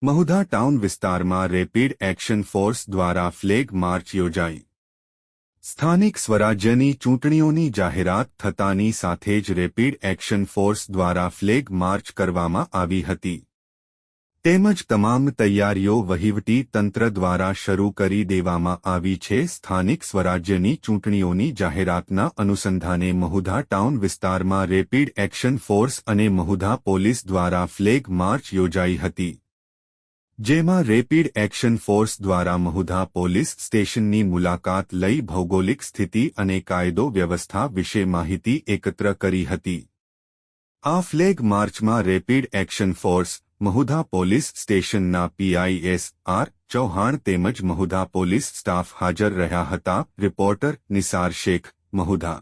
Mahudha town વિસ્તારમાં rapid action force દ્વારા flag March યોજાઈ। સ્થાનિક સ્વરાજ્યની ચૂંટણીઓની જાહેરાત થતાની સાથે જ રેપિડ એક્શન ફોર્સ દ્વારા ફ્લેગ માર્ચ કરવામાં આવી હતી તેમજ તમામ તૈયારીઓ વહીવટી તંત્ર દ્વારા શરૂ કરી દેવામાં આવી છે। સ્થાનિક સ્વરાજ્યની ચૂંટણીઓની જાહેરાતના અનુસંધાને મહુધા ટાઉન વિસ્તારમાં રેપિડ એક્શન ફોર્સ અને મહુધા પોલીસ દ્વારા ફ્લેગ માર્ચ યોજાઈ હતી જેમાં રેપિડ એક્શન ફોર્સ દ્વારા મહુધા પોલીસ સ્ટેશનની મુલાકાત લઈ ભૌગોલિક સ્થિતિ અને કાયદો વ્યવસ્થા વિશે માહિતી એકત્ર કરી હતી। આ ફ્લેગ માર્ચમાં rapid action force Mahudha police સ્ટેશનના પીઆઈએસ.આર. ચૌહાણ તેમજ મહુધા પોલીસ સ્ટાફ હાજર રહ્યા હતા। રિપોર્ટર નિસાર શેખ, મહુધા।